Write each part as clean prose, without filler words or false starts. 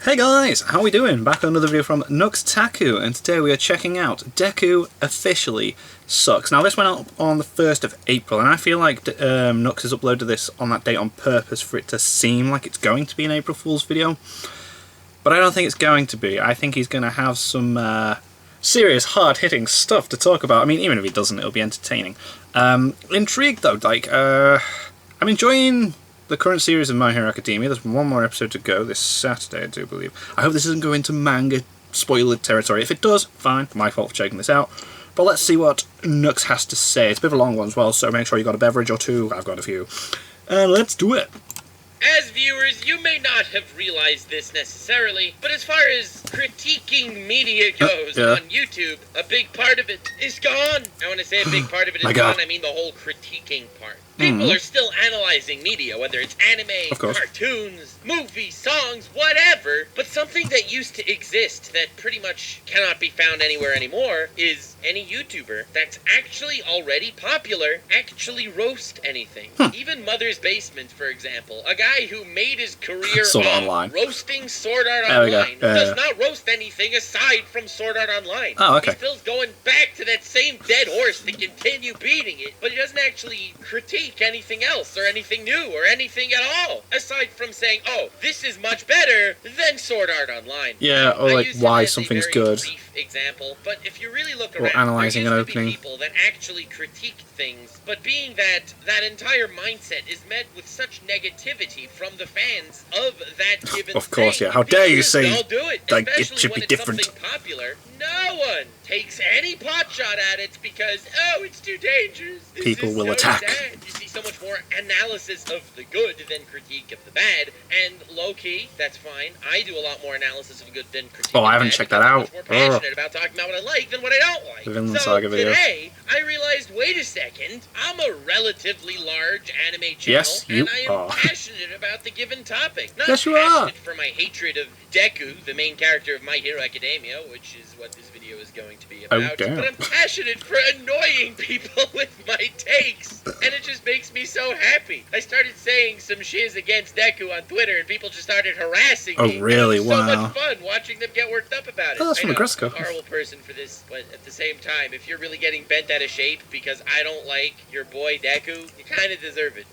Hey guys, how are we doing? Back on another video from Taku, and today we are checking out Deku Officially Sucks. Now this went out on the 1st of April, and I feel like Nux has uploaded this on that date on purpose for it to seem like it's going to be an April Fool's video. But I don't think it's going to be. I think he's going to have some serious hard-hitting stuff to talk about. I mean, even if he doesn't, it'll be entertaining. Intrigued though, I'm enjoying the current series of My Hero Academia. There's one more episode to go this Saturday, I do believe. I hope this doesn't go into manga spoiler territory. If it does, fine. My fault for checking this out. But let's see what Nux has to say. It's a bit of a long one as well, so make sure you got a beverage or two. I've got a few. And let's do it. As viewers, you may not have realized this necessarily, but as far as critiquing media goes on YouTube, a big part of it is gone. And when I say a big part of it is gone, I mean the whole critiquing part. People are still analyzing media, whether it's anime, cartoons, movies, songs, whatever, but something that used to exist that pretty much cannot be found anywhere anymore is any YouTuber that's actually already popular actually roast anything. Even Mother's Basement, for example, a guy who made his career on roasting Sword Art Online does not roast anything aside from Sword Art Online. He's still going back to that same dead horse to continue beating it, but he doesn't actually critique anything else or anything new or anything at all, aside from saying, oh, this is much better than Sword Art Online. Yeah, or like why something's good. Example, but if you really look around, analyzing an opening. People that actually critique things, but being that entire mindset is met with such negativity from the fans of that given Of course, thing, yeah. How dare you say like it should be different? Popular, no one takes any pot shot at it because, oh, it's too dangerous. People will attack. Sad. You see so much more analysis of the good than critique of the bad, and low-key, that's fine. I do a lot more analysis of the good than critique of the bad. I haven't checked that out. I'm more passionate about talking about what I like than what I don't like. The Vinland Saga video. Today, I realized, wait a second, I'm a relatively large anime channel, yes, you and I am are. passionate about the given topic. Not yes, you passionate are. for my hatred of Deku, the main character of My Hero Academia, which is what this video is going to be about. Damn. But I'm passionate for annoying people with my takes, and it just makes me so happy. I started saying some shiz against Deku on Twitter, and people just started harassing me. Oh, really? And it was so much fun watching them get worked up about it. Oh, that's from I'm a horrible person for this, but at the same time, if you're really getting bent out of shape because I don't like your boy Deku, you kind of deserve it.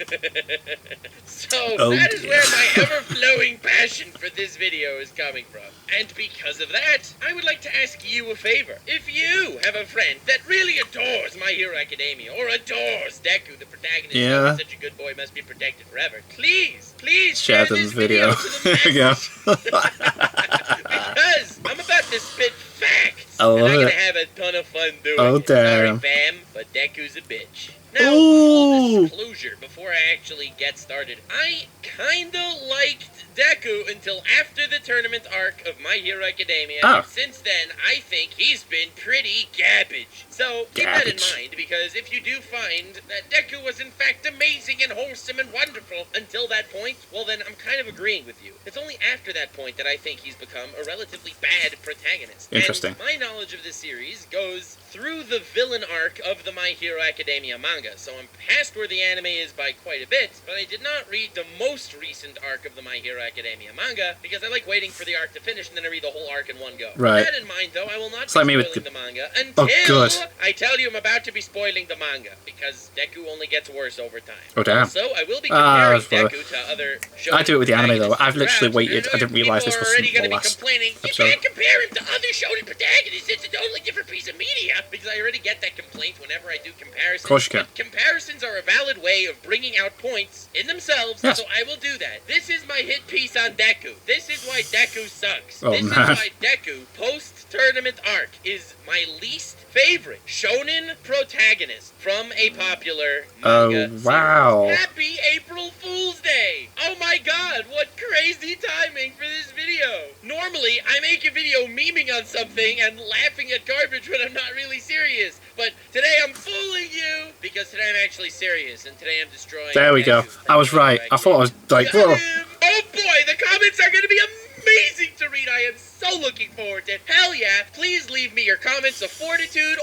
So that is where my ever-flowing passion for this video is coming from. And because of that, I would like to ask you a favor. If you have a friend that really adores My Hero Academia, or adores Deku, the protagonist, of such a good boy must be protected forever, please share this video to the masses. Because I'm about to spit facts, and I'm going to have a ton of fun doing it. Damn. Sorry, fam, but Deku's a bitch. Now, full disclosure, before I actually get started, I kinda liked Deku until after the tournament arc of My Hero Academia, and since then, I think he's been pretty garbage. So, keep that in mind, because if you do find that Deku was in fact amazing and wholesome and wonderful until that point, well then, I'm kind of agreeing with you. It's only after that point that I think he's become a relatively bad protagonist. Interesting. And my knowledge of this series goes through the villain arc of the My Hero Academia manga, so I'm past where the anime is by quite a bit, but I did not read the most recent arc of the My Hero Academia manga, because I like waiting for the arc to finish and then I read the whole arc in one go. Right. With that in mind, though, I will not be spoiling the manga until I tell you I'm about to be spoiling the manga, because Deku only gets worse over time. Oh, damn. So I will be comparing Deku to other shows. I do it with the anime, though. I've literally waited. I didn't realize this was the last episode. You can't compare him to other shonen protagonists. It's a totally different piece of media, because I already get that complaint whenever I do comparisons. Of course you can. But comparisons are a valid way of bringing out points in themselves, so I will do that. This is my hit piece on Deku. This is why Deku sucks. This is why Deku, post-tournament arc, is my least favorite shonen protagonist from a popular manga series. Happy April Fool's Day! Oh my god, what crazy timing for this video! Normally, I make a video memeing on something and laughing at garbage when I'm not really serious. But today I'm fooling you, because today I'm actually serious, and today I'm destroying... There we go. I was right. I thought I was like, whoa. Oh boy, the comments are going to be amazing to read. I am so looking forward to it. Hell yeah. Please leave me your comments of fortitude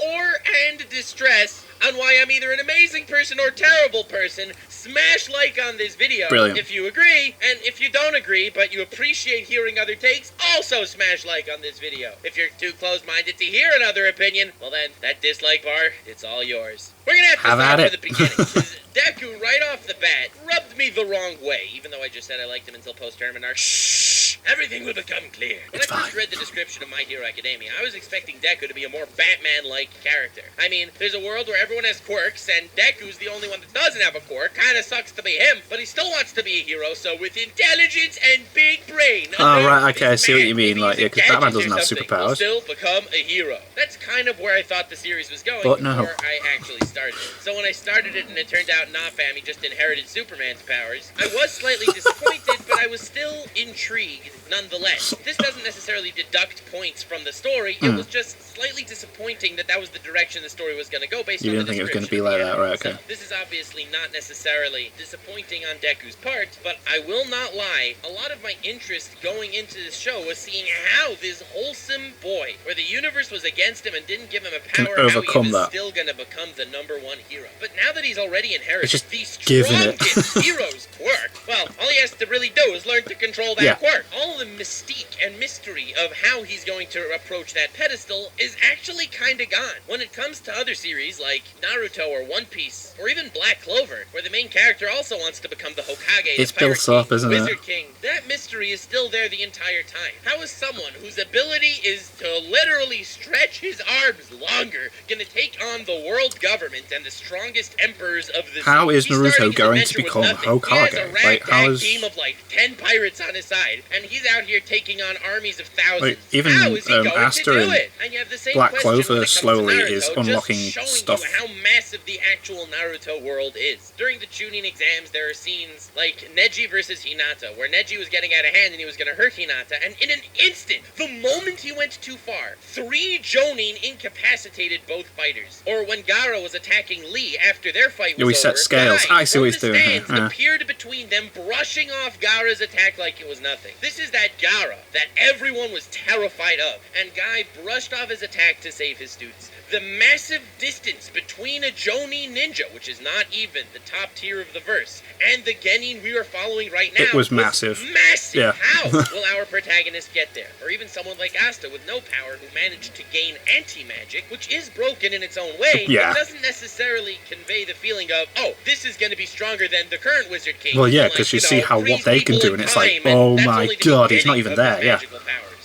and distress on why I'm either an amazing person or terrible person. Smash like on this video if you agree, and if you don't agree but you appreciate hearing other takes, also smash like on this video. If you're too close-minded to hear another opinion, well then, that dislike bar, it's all yours. We're gonna have to start from the beginning, because Deku, right off the bat, rubbed me the wrong way, even though I just said I liked him until post-tournament arc. Shh! Everything will become clear. When I first read the description of My Hero Academia, I was expecting Deku to be a more Batman-like character. I mean, there's a world where everyone has quirks, and Deku's the only one that doesn't have a quirk. Kinda sucks to be him, but he still wants to be a hero, so with intelligence and big brain. Oh, right, okay, I see what you mean. Like, yeah, because Batman doesn't have superpowers. Still become a hero. That's kind of where I thought the series was going before I actually started it. So when I started it and it turned out nah fam, he just inherited Superman's powers, I was slightly disappointed, but I was still intrigued nonetheless. This doesn't necessarily deduct points from the story, it was just slightly disappointing that was the direction the story was going to go based on the description. You didn't think it was going to be like that, right, okay. So this is obviously not necessarily disappointing on Deku's part, but I will not lie, a lot of my interest going into this show was seeing how this wholesome boy, where the universe was against him and didn't give him a power, how he was still going to become the #1 hero. But now that he's already inherited the strongest hero's quirk, well, all he has to really do is learn to control that quirk. All the mystique and mystery of how he's going to approach that pedestal is actually kinda gone. When it comes to other series like Naruto or One Piece, or even Black Clover, where the main character also wants to become the Hokage, it's built up, isn't it? Wizard King, that mystery is still there the entire time. How is someone whose ability is to literally stretch his arms longer gonna take on the world government and the strongest emperors of the sea? How is Naruto going to become Hokage? He has a ragtag team of like 10 pirates on his side, and he's out here taking on armies of thousands. Like, even how is he going Asta to do it? And you have the same Black Clover Naruto, slowly is unlocking stuff. You how massive the actual Naruto world is. During the Chunin exams, there are scenes like Neji versus Hinata, where Neji was getting out of hand and he was going to hurt Hinata, and in an instant, the moment he went too far, 3 Jonin incapacitated both fighters. Or when Gaara was attacking Lee after their fight was over, set scales. I see what he's doing here. Appeared between them, brushing off Gaara's attack like it was nothing. This is that Gaara that everyone was terrified of, and Guy brushed off his attack to save his students. The massive distance between a Jonin ninja, which is not even the top tier of the verse, and the Genin we are following right now was massive. Massive! Yeah. How will our protagonist get there? Or even someone like Asta with no power who managed to gain anti-magic, which is broken in its own way, but doesn't necessarily convey the feeling of, oh, this is going to be stronger than the current Wizard King. Well, yeah, because you see how what they can do, and it's like, oh my god, he's not even there, yeah.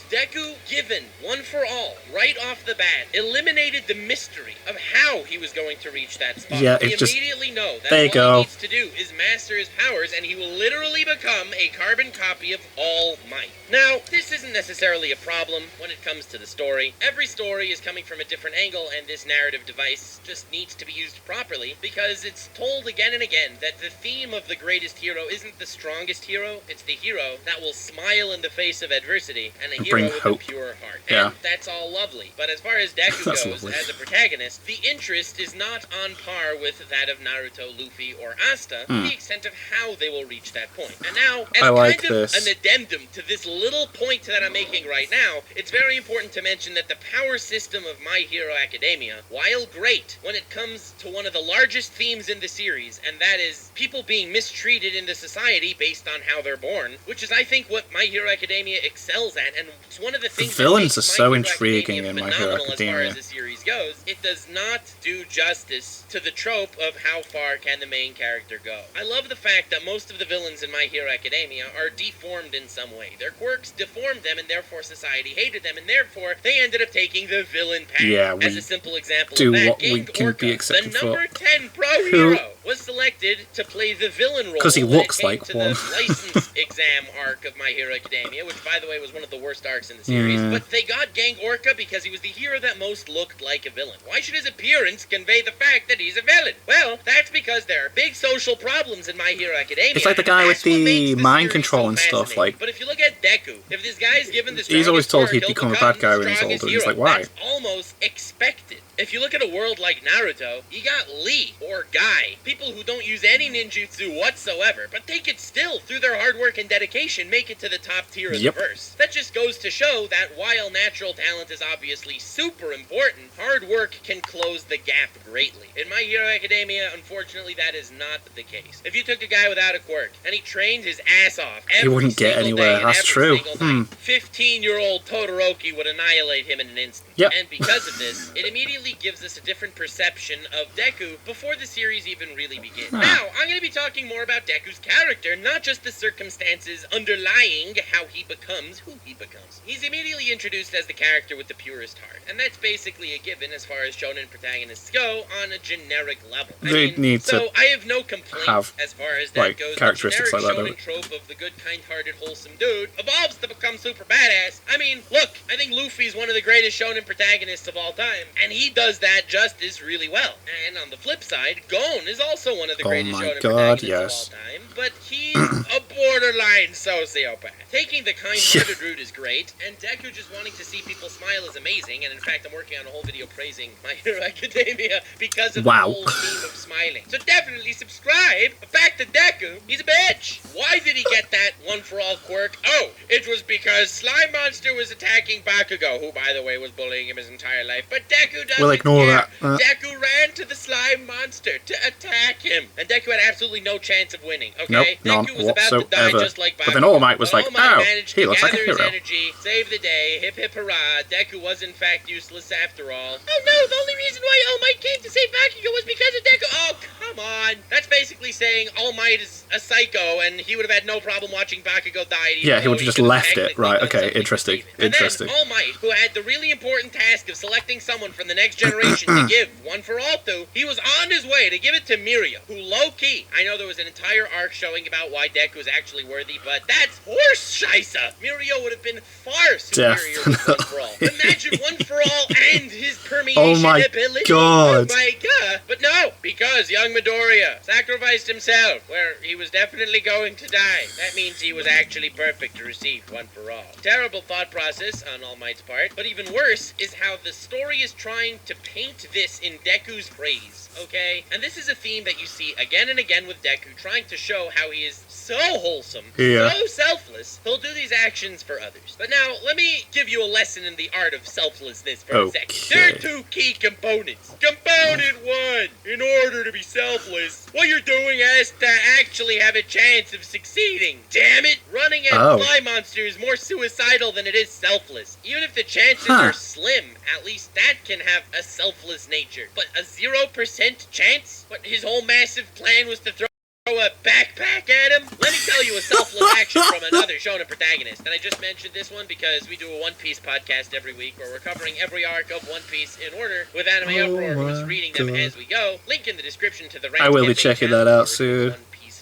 Deku, given one for all, right off the bat, eliminated the mystery of how he was going to reach that spot. Yeah, he immediately knows that all he needs to do is master his powers, and he will literally become a carbon copy of All Might. Now, this isn't necessarily a problem when it comes to the story. Every story is coming from a different angle, and this narrative device just needs to be used properly, because it's told again and again that the theme of the greatest hero isn't the strongest hero, it's the hero that will smile in the face of adversity, and a hero with a pure heart. And that's all lovely. But as far as Deku goes, as a protagonist, the interest is not on par with that of Naruto, Luffy, or Asta, to the extent of how they will reach that point. And now, as kind of an addendum to this little point that I'm making right now, it's very important to mention that the power system of My Hero Academia, while great, when it comes to one of the largest themes in the series, and that is people being mistreated in the society based on how they're born, which is, I think, what My Hero Academia excels at, and it's one of the things the villains that are so intriguing in My Hero Academia. As far as the series goes, it does not do justice to the trope of how far can the main character go. I love the fact that most of the villains in My Hero Academia are deformed in some way. Their quirks deformed them, and therefore society hated them, and therefore they ended up taking the villain path. Yeah, as a simple example do of that, what we can be accepted the for. number 10 pro hero, was selected to play the villain role because he looks like one. The license exam arc of My Hero Academia, which by the way was one of the worst arcs in the series, but they got Gang Orca because he was the hero that most looked like a villain. Why should his appearance convey the fact that he's a villain? Well, that's because there are big social problems in My Hero Academia. It's like the guy with the mind control and stuff. Like, but if you look at Deku, if this guy's given the he's always told he'd become a bad guy when he's older. He's like, why? That's almost expected. if you look at a world like Naruto, you got Lee, or Guy, people who don't use any ninjutsu whatsoever, but they could still, through their hard work and dedication, make it to the top tier of the verse. That just goes to show that while natural talent is obviously super important, hard work can close the gap greatly. In My Hero Academia, unfortunately, that is not the case. If you took a guy without a quirk, and he trained his ass off he wouldn't get anywhere. That's true. 15-year-old Todoroki would annihilate him in an instant. Yep. And because of this, it immediately gives us a different perception of Deku before the series even really begins. Now, I'm going to be talking more about Deku's character, not just the circumstances underlying how he becomes who he becomes. He's immediately introduced as the character with the purest heart, and that's basically a given as far as shonen protagonists go on a generic level. I have no complaints as far as that goes. Characteristics the generic like that, shonen trope of the good, kind-hearted, wholesome dude evolves to become super badass. I mean, look, I think Luffy's one of the greatest shonen protagonists of all time, and he does that justice really well. And on the flip side, Gon is also one of the greatest shonen protagonists of all time, but he's a borderline sociopath. Taking the kind-hearted route is great, and Deku just wanting to see people smile is amazing, and in fact, I'm working on a whole video praising My Hero Academia because of the whole theme of smiling. So definitely subscribe. Back to Deku. He's a bitch. Why did he get that one-for-all quirk? Oh, it was because Slime Monster was attacking Bakugo, who, by the way, was bullying him his entire life. But Deku doesn't ignore care. that. Deku ran to the Slime Monster to attack him. And Deku had absolutely no chance of winning, okay? Nope, Deku was about to die just like Bakugo. But then All Might was like, oh, he looks like a hero. Energy, save the day, hip hip hurrah. Deku was in fact useless after all. Oh no, the only reason why All Might came to save Bakugo was because of Deku. Oh, come on. That's basically saying All Might is a psycho and he would have had no problem watching Bakugo die. Yeah, he would have just left it. Right, okay, interesting. And then All Might, who had the really important task of selecting someone from the next generation to give one for all to, he was on his way to give it to Mirio, who low-key, I know there was an entire arc showing about why Deku was actually worthy, but that's horse scheisse. Mirio would have been far superior to one for all. Imagine one for all and his permeation ability. God. Oh my god. But no, because young Midoriya sacrificed himself, where he was definitely going to die. That means he was actually perfect to receive one for all. Terrible thought process on All Might's part, but even worse is how the story is trying to paint this in Deku's praise, okay? And this is a theme that you see again and again with Deku, trying to show how he is so wholesome, so selfless, he'll do these actions for others. But now, let me give you a lesson in the art of selflessness for a second. There are two key components. Component one, in order to be selfless, what you're doing has to actually have a chance of succeeding. Damn it, running at fly monster is more suicidal than it is selfless. Even if the chances are slim, at least that can have a selfless nature. But a 0% chance? What, his whole massive plan was to throw a backpack at him? Let me tell you a selfless action from another shonen protagonist. And I just mentioned this one because we do a One Piece podcast every week where we're covering every arc of One Piece in order with Anime Uproar, who's reading them as we go. Link in the description to the I will be checking that out soon.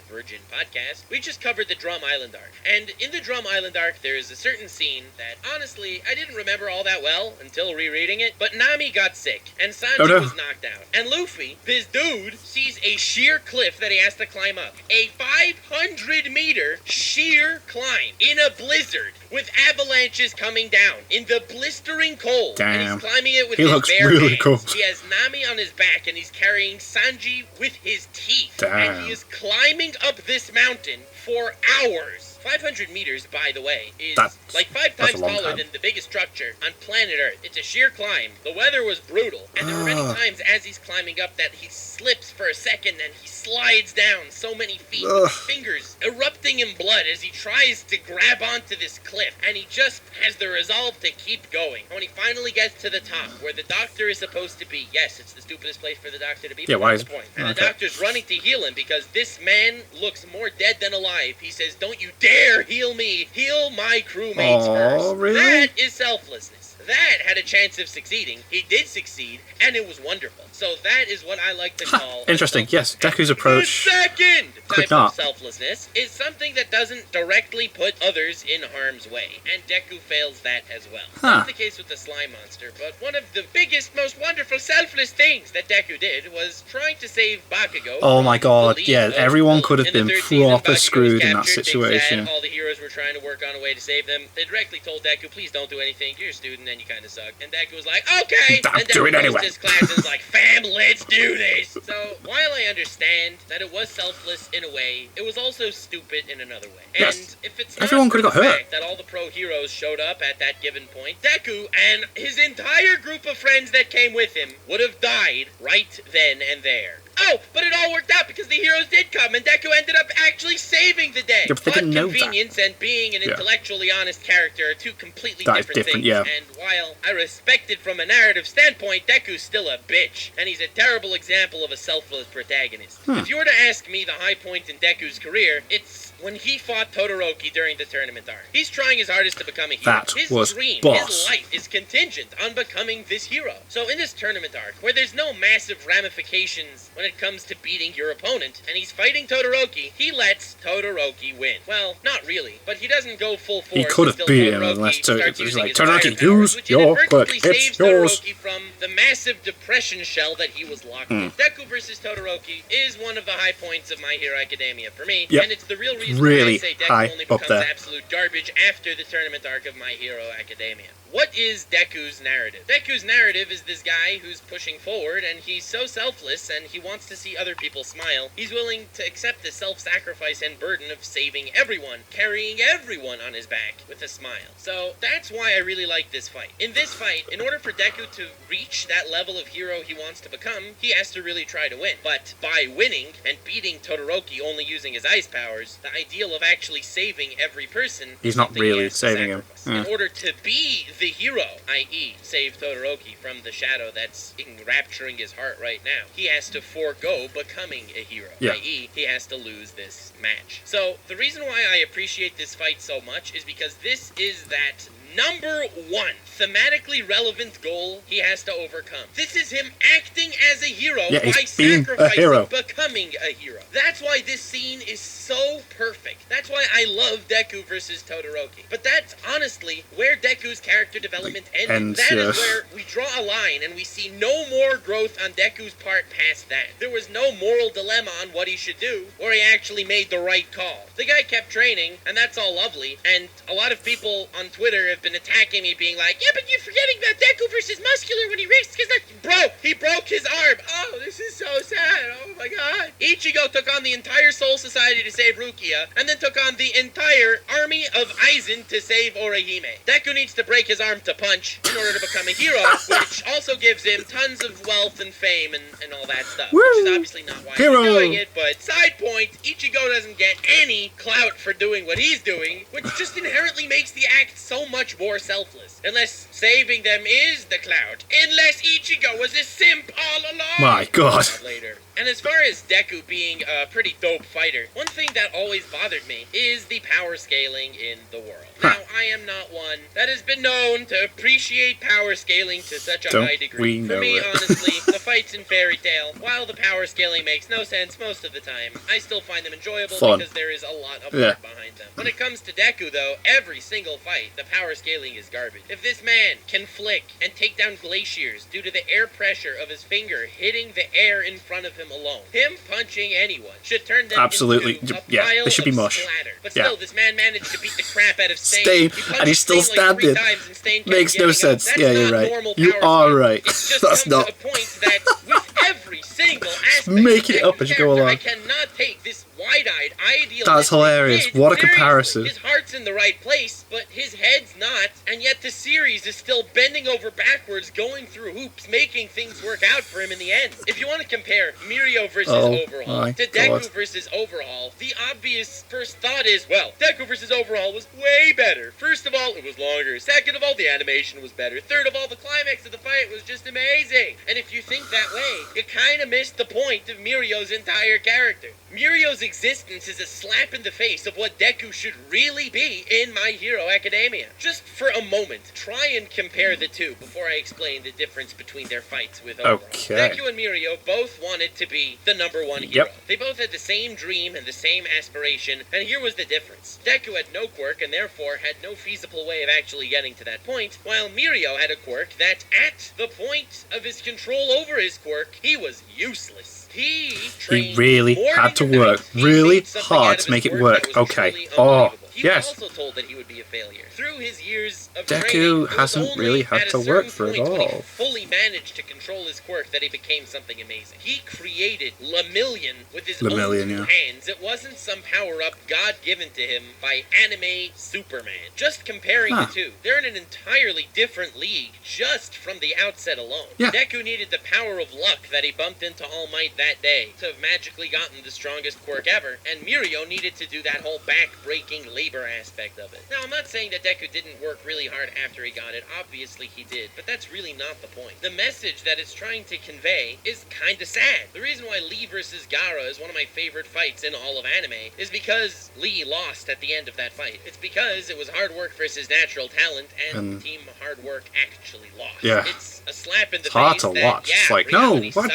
Virgin podcast. We just covered the Drum Island arc. And in the Drum Island arc, there is a certain scene that, honestly, I didn't remember all that well until rereading it, but Nami got sick, and Sanji was knocked out. And Luffy, this dude, sees a sheer cliff that he has to climb up. A 500-meter sheer climb in a blizzard with avalanches coming down in the blistering cold. Damn. And he's climbing it with his bare hands. He has Nami on his back, and he's carrying Sanji with his teeth. Damn. And he is climbing up this mountain for hours. 500 meters, by the way, is like 5 times taller than the biggest structure on planet Earth. It's a sheer climb. The weather was brutal, and there were many times as he's climbing up that he slips for a second and he slides down so many feet with his fingers erupting in blood as he tries to grab onto this cliff, and he just has the resolve to keep going. When he finally gets to the top, where the doctor is supposed to be, yes, it's the stupidest place for the doctor to be, yeah, why is the point. And the doctor's running to heal him because this man looks more dead than alive. He says, "Don't you dare heal me, heal my crewmates first." Really? That is selflessness. That had a chance of succeeding. He did succeed, and it was wonderful. So that is what I like to call interesting. Yes, Deku's approach. The second type not. of selflessness is something that doesn't directly put others in harm's way, and Deku fails that as well. That's the case with the slime monster, but one of the biggest, most wonderful selfless things that Deku did was trying to save Bakugo. Oh my god, yeah, everyone could have been proper screwed in that situation. all the heroes were trying to work on a way to save them, they directly told Deku, please don't do anything, you're a student and you kind of suck. And Deku was like, okay! And do Deku it anyway. goes to his class and is like, fam, let's do this! So, while I understand that it was selfless in a way, it was also stupid in another way. And yes. if it's not Everyone could have got hurt. that all the pro heroes showed up at that given point, Deku and his entire group of friends that came with him would have died right then and there. Oh, but it all worked out because the heroes did come, and Deku ended up actually saving the day. Yeah, but they didn't know that. Convenience and being an intellectually honest character are two completely that different things. Yeah. And while I respect it from a narrative standpoint, Deku's still a bitch, and he's a terrible example of a selfless protagonist. If you were to ask me the high point in Deku's career, it's when he fought Todoroki during the tournament arc. He's trying his hardest to become a hero. His dream, his life is contingent on becoming this hero. So in this tournament arc, where there's no massive ramifications when it comes to beating your opponent, and he's fighting Todoroki, he lets Todoroki win. Well, not really, but he doesn't go full force. He could have beat him unless Todoroki like, Todoroki, use your quirk, it's yours. Todoroki from the massive depression shell that he was locked in. Deku versus Todoroki is one of the high points of My Hero Academia for me, and it's the real reason why I say Deku only becomes absolute garbage after the tournament arc of My Hero Academia. What is Deku's narrative? Deku's narrative is this guy who's pushing forward, and he's so selfless, and he wants to see other people smile. He's willing to accept the self-sacrifice and burden of saving everyone, carrying everyone on his back with a smile. So that's why I really like this fight. In this fight, in order for Deku to reach that level of hero he wants to become, he has to really try to win. But by winning and beating Todoroki only using his ice powers, the ideal of actually saving every person, he's not really saving him. In order to be the hero, i.e. save Todoroki from the shadow that's enrapturing his heart right now, he has to forego becoming a hero, i.e. he has to lose this match. So the reason why I appreciate this fight so much is because this is that number one thematically relevant goal he has to overcome. This is him acting as a hero by sacrificing becoming a hero. That's why this scene is so perfect. That's why I love Deku versus Todoroki. But that's honestly where Deku's character development ends. That is where we draw a line and we see no more growth on Deku's part past that. There was no moral dilemma on what he should do, or he actually made the right call. The guy kept training, and that's all lovely, and a lot of people on Twitter have been attacking me being like, yeah, but you're forgetting about Deku versus Muscular when he risked his... Bro, he broke his arm. Oh, this is so sad. Oh my god. Ichigo took on the entire Soul Society to save Rukia, and then took on the entire army of Aizen to save Orihime. Deku needs to break his arm to punch in order to become a hero, which also gives him tons of wealth and fame and all that stuff. Woo! Which is obviously not why he's doing it, but side point, Ichigo doesn't get any clout for doing what he's doing, which just inherently makes the act so much more selfless. Unless saving them is the clout. Unless Ichigo was a simp all along. My god. Later. And as far as Deku being a pretty dope fighter, one thing that always bothered me is the power scaling in the world. Now, I am not one that has been known to appreciate power scaling to such a high degree. For me, honestly, the fights in Fairy Tail, while the power scaling makes no sense most of the time, I still find them enjoyable because there is a lot of art behind them. When it comes to Deku, though, every single fight, the power scaling is garbage. If this man can flick and take down glaciers due to the air pressure of his finger hitting the air in front of him alone, him punching anyone should turn them into a pile they should be of mush. splatter. But still, this man managed to beat the crap out of Stain, and he's still standing. Makes no sense. Yeah, you're right. You are right. That's not. To a point that with every single aspect make it up as you go along. I cannot take this wide-eyed ideal. That's hilarious. What a comparison. His heart's in the right place, but his head's not, and yet the series is still bending over backwards, going through hoops, making things work out for him in the end. If you want to compare Mirio versus Overhaul to Deku versus Overhaul, the obvious first thought is, well, Deku versus Overhaul was way better. First of all, it was longer. Second of all, the animation was better. Third of all, the climax of the fight was just amazing. And if you think that way, you kind of missed the point of Mirio's entire character. Mirio's existence is a slap in the face of what Deku should really be in My Hero Academia. Just for a moment, try and compare the two before I explain the difference between their fights with Overhaul. Deku and Mirio both wanted to be the number one hero. They both had the same dream and the same aspiration, and here was the difference. Deku had no quirk and therefore had no feasible way of actually getting to that point, while Mirio had a quirk that, at the point of his control over his quirk, he was useless. He really had to work really hard to make it work. Okay. He was also told that he would be a failure. Through his years of Deku training, hasn't really had to work for it all. When he fully managed to control his quirk that he became something amazing. He created Lemillion with his own hands. It wasn't some power-up God-given to him by anime Superman. Just comparing the two, they're in an entirely different league just from the outset alone. Deku needed the power of luck that he bumped into All Might that day to have magically gotten the strongest quirk ever, and Mirio needed to do that whole back-breaking labor aspect of it. Now, I'm not saying that Deku didn't work really hard after he got it. Obviously he did, but that's really not the point. The message that it's trying to convey is kinda sad. The reason why Lee versus Gaara is one of my favorite fights in all of anime is because Lee lost at the end of that fight. It's because it was hard work versus natural talent, and Team Hard Work actually lost. It's a slap in the face. Hard to watch. It's like, no, what?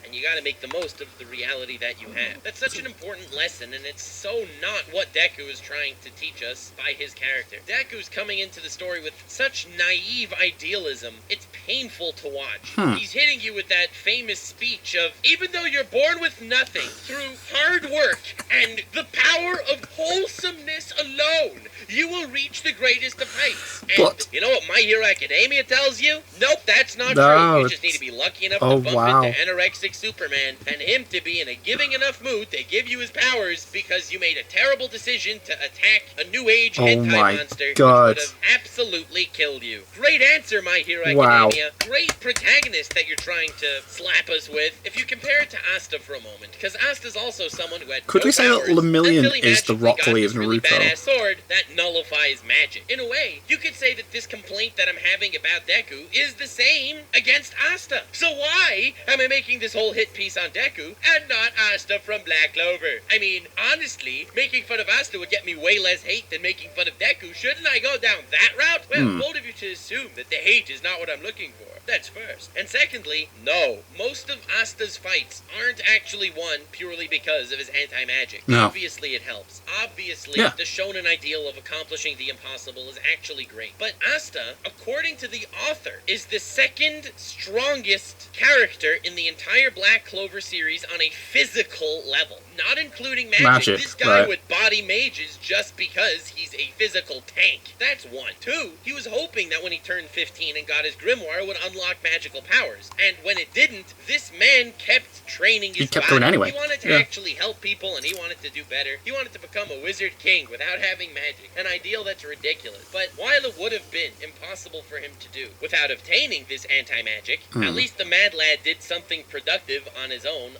And you gotta make the most of the reality that you have. That's such an important lesson, and it's so not what Deku is trying to teach us by his character. Deku's coming into the story with such naive idealism, it's painful to watch. He's hitting you with that famous speech of, even though you're born with nothing, through hard work and the power of wholesomeness alone, you will reach the greatest of heights. And you know what My Hero Academia tells you? Nope, that's not true. You just need to be lucky enough to bump into anorexic Superman and him to be in a giving enough mood to give you his powers because you made a terrible decision to attack a new age hentai monster which would have absolutely killed you. Great answer, My Hero Academia. Great protagonist that you're trying to slap us with. If you compare it to Asta for a moment, because Asta's also someone who had Could we say that Lemillion is the Rock Lee of Naruto? Really badass sword that nullifies magic. In a way, you could say that this complaint that I'm having about Deku is the same against Asta. So why am I making this whole hit piece on Deku and not Asta from Black Clover? I mean, honestly, making fun of Asta would get me way less hate than making fun of Deku. Shouldn't I go down that route? Well, bold of you to assume that the hate is not what I'm looking for. That's first. And secondly, no. Most of Asta's fights aren't actually won purely because of his anti-magic. No. Obviously it helps. Obviously, the shonen ideal of accomplishing the impossible is actually great. But Asta, according to the author, is the second strongest character in the entire Black Clover series on a physical level. Not including magic. This guy would body mages just because he's a physical tank. That's one. Two, he was hoping that when he turned 15 and got his grimoire, it would unlock magical powers. And when it didn't, this man kept training his body. Going anyway. He wanted to actually help people, and he wanted to do better. He wanted to become a wizard king without having magic. An ideal that's ridiculous. But while it would have been impossible for him to do without obtaining this anti-magic, at least the Mad Lad did something productive on his own.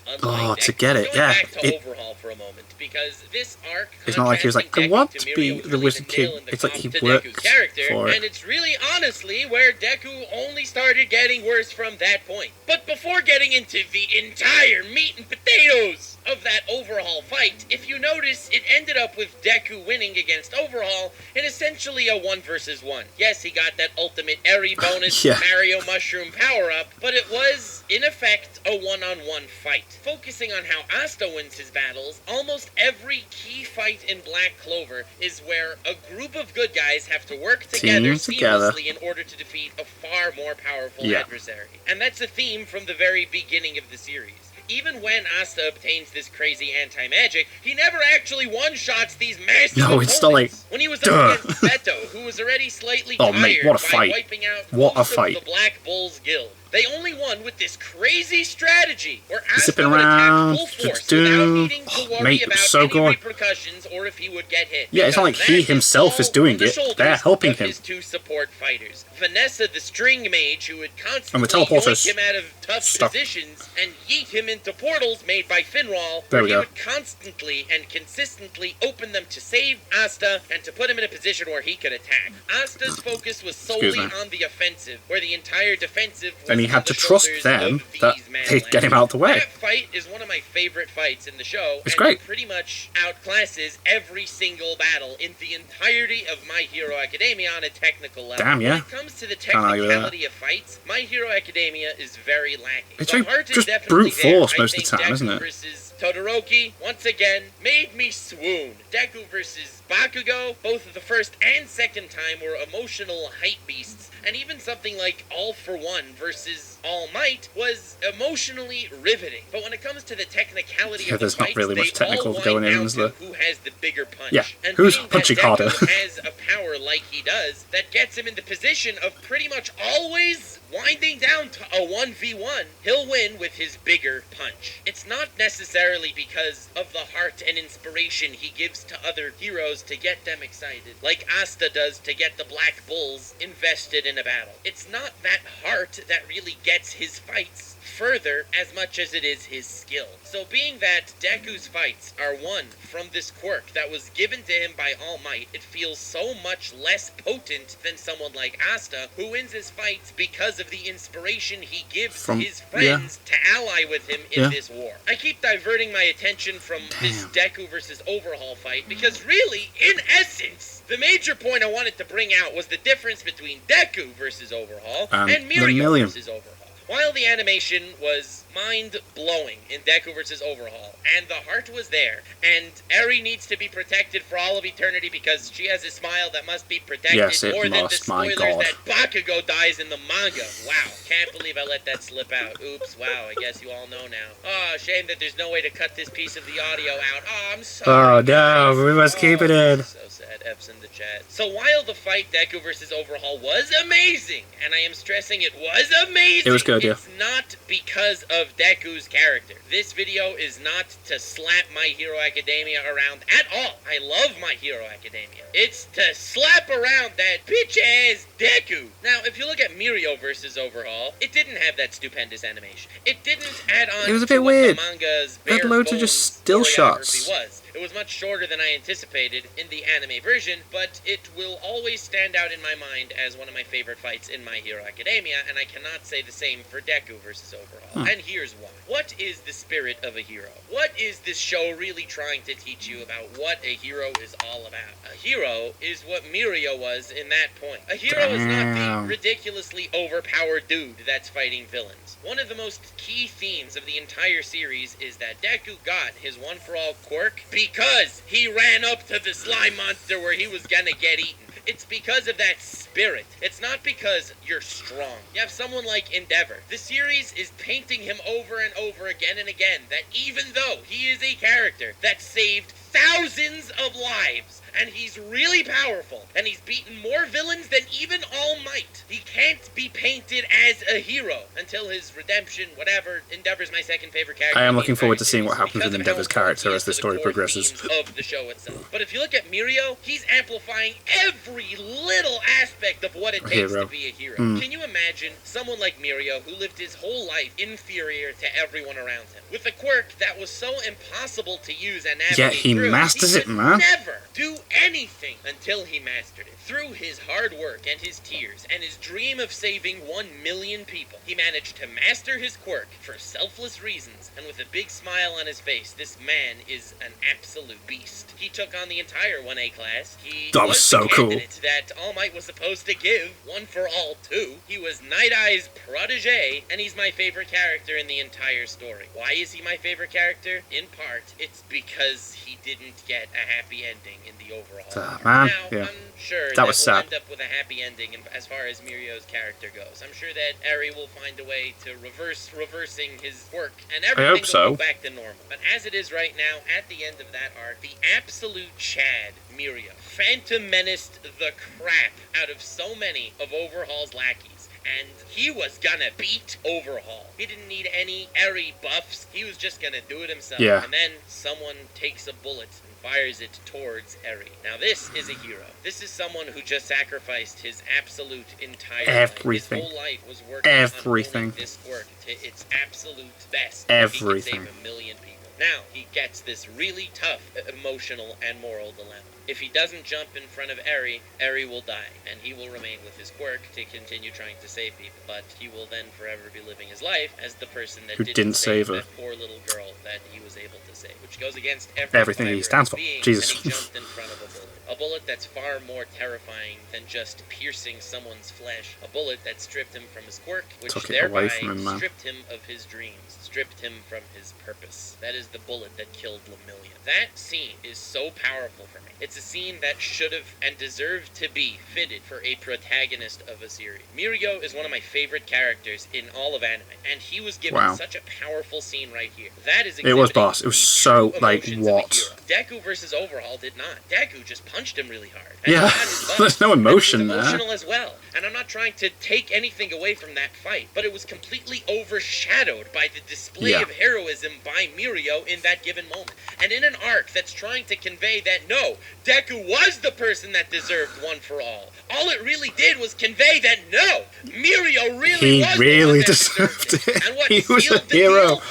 To get it, back to Overhaul for a moment, because this arc, it's not like he was like, I want to be the wizard king. It's like he works for it. And it's really honestly where Deku only started getting worse from that point. But before getting into the entire meat and potatoes of that Overhaul fight, if you notice, it ended up with Deku winning against Overhaul in essentially a 1 versus 1. Yes, he got that ultimate Eri bonus Mario Mushroom power-up, but it was, in effect, a one-on-one fight. Focusing on how Asta wins his battles, almost every key fight in Black Clover is where a group of good guys have to work together seamlessly in order to defeat a far more powerful adversary. And that's a theme from the very beginning of the series. Even when Asta obtains this crazy anti-magic, he never actually one-shots these massive opponents. It's still like, when he was up against Beto, who was already slightly tired by wiping out most of the Black Bulls Guild. They only won with this crazy strategy, where Asta would attack full force without needing to worry about any repercussions or if he would get hit. Yeah, it's not like he himself is doing it. They're helping him. His two support fighters. Vanessa, the string mage, who would constantly yoink him out of tough positions and yeet him into portals made by Finral, where he would constantly and consistently open them to save Asta and to put him in a position where he could attack. Asta's focus was solely on the offensive, where the entire defensive was he had to trust them that they'd get him out of the way. That fight is one of my favorite fights in the show. It's great. It pretty much outclasses every single battle in the entirety of My Hero Academia on a technical level. Damn, When it comes to the technicality of fights, My Hero Academia is very lacking. It's just brute force most of the time, isn't it? Versus Todoroki, once again, made me swoon. Deku versus Bakugo, both of the first and second time, were emotional hype beasts, and even something like All for One versus All Might was emotionally riveting. But when it comes to the technicality of the there's not fights, really much they technical all going wind in, down is to there? who has the bigger punch. Yeah, And who's being punching that Deku harder? has a power like he does, that gets him in the position of pretty much always winding down to a 1v1, he'll win with his bigger punch. It's not necessarily because of the heart and inspiration he gives to other heroes to get them excited, like Asta does to get the Black Bulls invested in a battle. It's not that heart that really gets his fights further as much as it is his skill. So being that Deku's fights are won from this quirk that was given to him by All Might, it feels so much less potent than someone like Asta, who wins his fights because of the inspiration he gives his friends to ally with him in this war. I keep diverting my attention from this Deku versus Overhaul fight because really, in essence, the major point I wanted to bring out was the difference between Deku versus Overhaul and Mirio versus Overhaul. While the animation was mind-blowing in Deku vs. Overhaul, and the heart was there, and Eri needs to be protected for all of eternity because she has a smile that must be protected more than the spoilers that Bakugo dies in the manga. Wow, can't believe I let that slip out. Oops, wow, I guess you all know now. Oh, shame that there's no way to cut this piece of the audio out. Oh, I'm sorry. Oh no, we must keep it in. So sad, F's in the chat. So while the fight Deku vs. Overhaul was amazing, and I am stressing it was amazing, it was good, it's not because of Deku's character. This video is not to slap My Hero Academia around at all. I love My Hero Academia. It's to slap around that bitch-ass Deku. Now, if you look at Mirio versus Overhaul, it didn't have that stupendous animation. It didn't add on it was a bit to weird. What the manga's It had loads of just still shots. It was much shorter than I anticipated in the anime version, but it will always stand out in my mind as one of my favorite fights in My Hero Academia, and I cannot say the same for Deku versus Overhaul. And here's why. What is the spirit of a hero? What is this show really trying to teach you about what a hero is all about? A hero is what Mirio was in that point. A hero is not the ridiculously overpowered dude that's fighting villains. One of the most key themes of the entire series is that Deku got his one-for-all quirk because he ran up to the slime monster where he was gonna get eaten. It's because of that spirit. It's not because you're strong. You have someone like Endeavor. The series is painting him over and over again and again that even though he is a character that saved thousands of lives, and he's really powerful, and he's beaten more villains than even All Might, he can't be painted as a hero until his redemption, whatever. Endeavor's my second favorite character. I am looking forward to seeing what happens with Endeavor's character as the story progresses. Of the show itself. But if you look at Mirio, he's amplifying every little aspect of what it takes to be a hero. Can you imagine someone like Mirio who lived his whole life inferior to everyone around him, with a quirk that was so impossible to use and navigate yet he masters it, man. Never do anything until he mastered it. Through his hard work and his tears and his dream of saving 1 million people, he managed to master his quirk for selfless reasons, and with a big smile on his face, this man is an absolute beast. He took on the entire 1A class. That was so cool. That All Might was supposed to give one for all to. He was Night Eye's protege, and he's my favorite character in the entire story. Why is he my favorite character? In part, it's because he didn't get a happy ending in the overall. Man, now, I'm sure that was sad. We'll end up with a happy ending as far as Mirio's character goes. I'm sure that Eri will find a way to reversing his quirk, and everything will go back to normal. But as it is right now, at the end of that arc, the absolute Chad Mirio Phantom menaced the crap out of so many of Overhaul's lackeys, and he was gonna beat Overhaul. He didn't need any Eri buffs. He was just gonna do it himself. Yeah. And then someone takes a bullet and fires it towards Eri. Now this is a hero. This is someone who just sacrificed his absolute entire everything. Life. His whole life was working on holding this work to its absolute best. Everything. He could save 1 million people. Now he gets this really tough emotional and moral dilemma. If he doesn't jump in front of Eri, Eri will die, and he will remain with his quirk to continue trying to save people. But he will then forever be living his life as the person that didn't save her. That poor little girl that he was able to save, which goes against everything he stands for. Jesus. And he jumped in front of a bullet. A bullet that's far more terrifying than just piercing someone's flesh. A bullet that stripped him from his quirk, which thereby stripped him of his dreams, stripped him from his purpose. That is the bullet that killed Lemillion. That scene is so powerful for me. It's a a scene that should have and deserved to be fitted for a protagonist of a series. Mirio is one of my favorite characters in all of anime, and he was given such a powerful scene right here. That is it was boss. It was so, like, what? Deku versus Overhaul did not. Deku just punched him really hard. Yeah, there's no emotion there. Emotional as well. And I'm not trying to take anything away from that fight, but it was completely overshadowed by the display of heroism by Mirio in that given moment. And in an arc that's trying to convey that, no, Deku was the person that deserved one for all. All it really did was convey that, no, Mirio really was the one that deserved it. And what he was sealed a hero.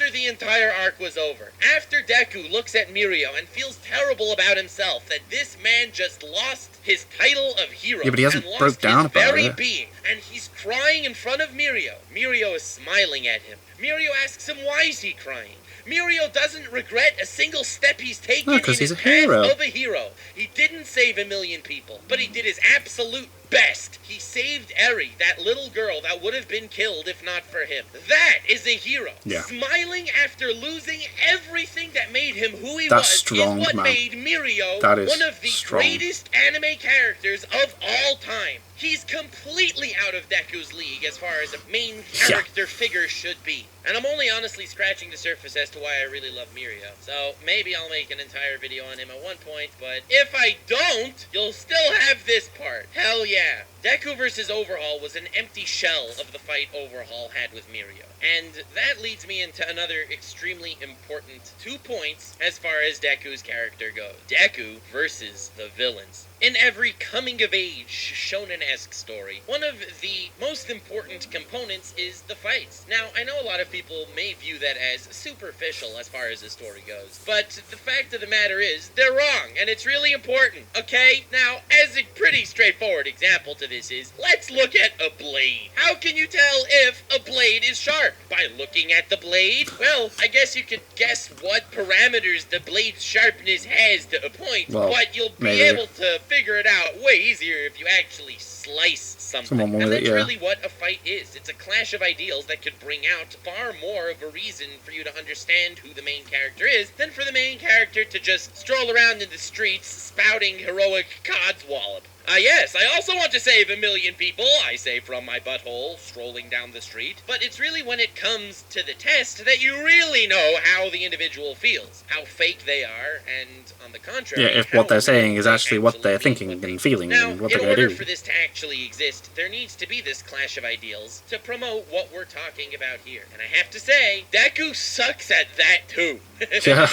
after the entire arc was over, after Deku looks at Mirio and feels terrible about himself, that this man just lost his title of hero. Yeah, but he hasn't broke down about it. Being, and he's crying in front of Mirio. Mirio is smiling at him. Mirio asks him, why is he crying? Mirio doesn't regret a single step he's taken in his path of a hero. He didn't save 1 million people, but he did his absolute best. He saved Eri, that little girl that would have been killed if not for him. That is a hero. Yeah. Smiling after losing everything that made him who he That's was strong, is what man. made Mirio one of the greatest anime characters of all time. He's completely out of Deku's league as far as a main character figure should be. And I'm only honestly scratching the surface as to why I really love Mirio. So maybe I'll make an entire video on him at one point, but if I don't, you'll still have this part. Hell yeah. Deku versus Overhaul was an empty shell of the fight Overhaul had with Mirio. And that leads me into another extremely important 2 points as far as Deku's character goes. Deku versus the villains. In every coming-of-age shonen-esque story, one of the most important components is the fights. Now, I know a lot of people may view that as superficial as far as the story goes, but the fact of the matter is, they're wrong, and it's really important, okay? Now, as a pretty straightforward example to this is, let's look at a blade. How can you tell if a blade is sharp? By looking at the blade? Well, I guess you could guess what parameters the blade's sharpness has to a point, but you'll be able to figure it out way easier if you actually slice something. And that's really what a fight is. It's a clash of ideals that could bring out far more of a reason for you to understand who the main character is than for the main character to just stroll around in the streets spouting heroic codswallop. Yes, I also want to save 1 million people, I say from my butthole, strolling down the street. But it's really when it comes to the test that you really know how the individual feels, how fake they are, and on the contrary, if what they're saying is actually what they're thinking and feeling and what they're going to do. In order for this to actually exist, there needs to be this clash of ideals to promote what we're talking about here. And I have to say, Deku sucks at that too. Yeah.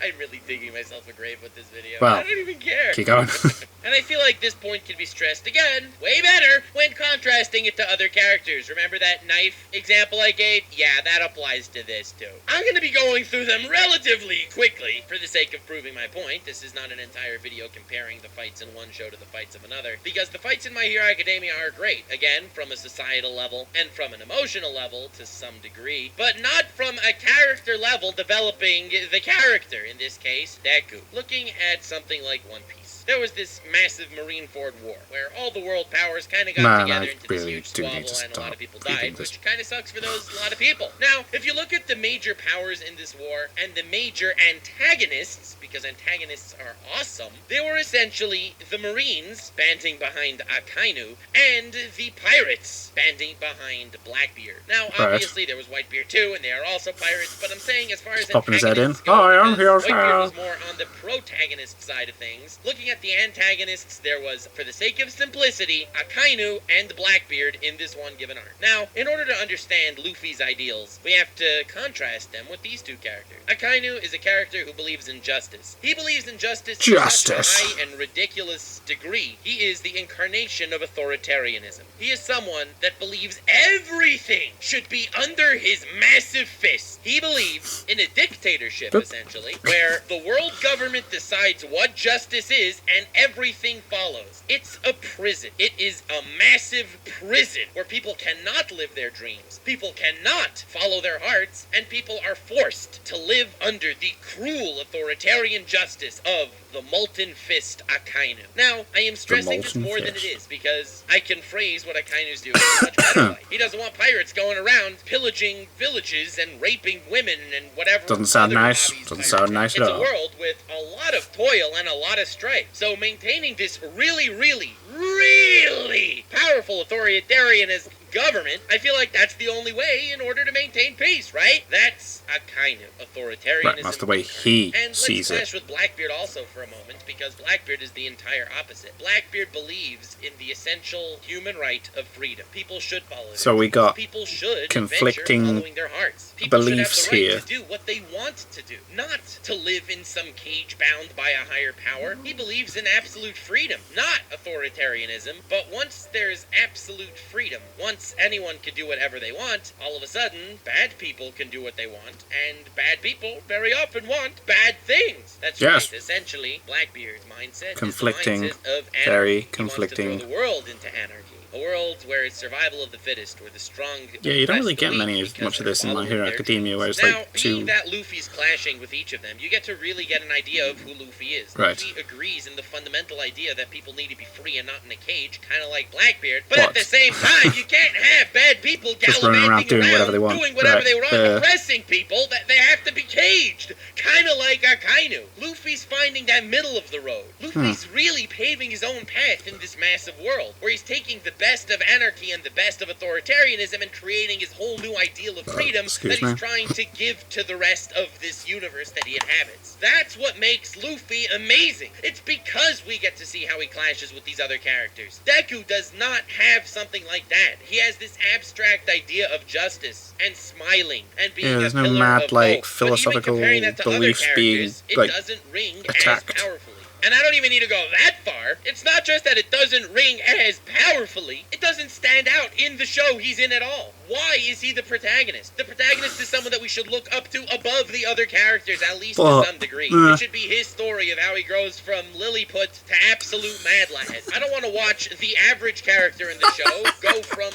I'm really digging myself a grave with this video. Well, I don't even care. Keep going. And I feel like this point can be stressed again, way better, when contrasting it to other characters. Remember that knife example I gave? Yeah, that applies to this too. I'm going to be going through them relatively quickly for the sake of proving my point. This is not an entire video comparing the fights in one show to the fights of another, because the fights in My Hero Academia are great, again, from a societal level and from an emotional level to some degree, but not from a character level developing the character, in this case, Deku. Looking at something like One Piece. There was this massive Marineford War, where all the world powers kind of got together into this huge squabble, and a lot of people died, which kind of sucks for those lot of people. Now, if you look at the major powers in this war, and the major antagonists, because antagonists are awesome, they were essentially the Marines, banding behind Akainu, and the pirates, banding behind Blackbeard. Now, obviously, there was Whitebeard too, and they are also pirates, but I'm saying as far as antagonists go, Whitebeard was more on the protagonist side of things. Looking at the antagonists, there was, for the sake of simplicity, Akainu and Blackbeard in this one given arc. Now, in order to understand Luffy's ideals, we have to contrast them with these two characters. Akainu is a character who believes in justice. He believes in justice to such a high and ridiculous degree. He is the incarnation of authoritarianism. He is someone that believes everything should be under his massive fist. He believes in a dictatorship, essentially, where the world government decides what justice is, and everything follows. It's a prison. It is a massive prison where people cannot live their dreams, people cannot follow their hearts, and people are forced to live under the cruel authoritarian justice of the Molten Fist Akainu. Now, I am stressing this more than it is, because I can phrase what Akainu's doing in a much better way. He doesn't want pirates going around pillaging villages and raping women and whatever. Doesn't sound nice. Doesn't sound nice at all. It's a world with a lot of toil and a lot of strife. So maintaining this really, really, really powerful authoritarianism government, I feel like that's the only way in order to maintain peace, right? That's a kind of authoritarianism. Right, that's the way he sees it. And let's flash with Blackbeard also for a moment, because Blackbeard is the entire opposite. Blackbeard believes in the essential human right of freedom. People should follow it. So we got people should conflicting following their hearts. People beliefs should have the right here. to do what they want to do, not to live in some cage bound by a higher power. He believes in absolute freedom, not authoritarianism. But once there's absolute freedom, once anyone can do whatever they want, all of a sudden, bad people can do what they want, and bad people very often want bad things. That's right. Essentially, Blackbeard's mindset conflicting, is the mindset of anarchy. very conflicting. He wants to throw the world into anarchy. A world where it's survival of the fittest, where the strong... Yeah, you don't really get much of this in My Hero Academia, where it's like being that Luffy's clashing with each of them, you get to really get an idea of who Luffy is. Right. Luffy agrees in the fundamental idea that people need to be free and not in a cage, kind of like Blackbeard. But at the same time, you can't have bad people gallivanting around doing whatever they want. Oppressing people, that they have to be caged. Kind of like Akainu. Luffy's finding that middle of the road. Luffy's really paving his own path in this massive world, where he's taking the best of anarchy and the best of authoritarianism and creating his whole new ideal of freedom that he's trying to give to the rest of this universe that he inhabits. That's what makes Luffy amazing. It's because we get to see how he clashes with these other characters. Deku does not have something like that. He has this abstract idea of justice and smiling and being there's a no pillar mad of like hope. philosophical beliefs being it like doesn't ring attacked. as powerfully. And I don't even need to go that far. It's not just that it doesn't ring as powerfully, it doesn't stand out in the show he's in at all. Why is he the protagonist? The protagonist is someone that we should look up to above the other characters, at least to some degree. It should be his story of how he grows from Lilliput to absolute mad lad. I don't want to watch the average character in the show go from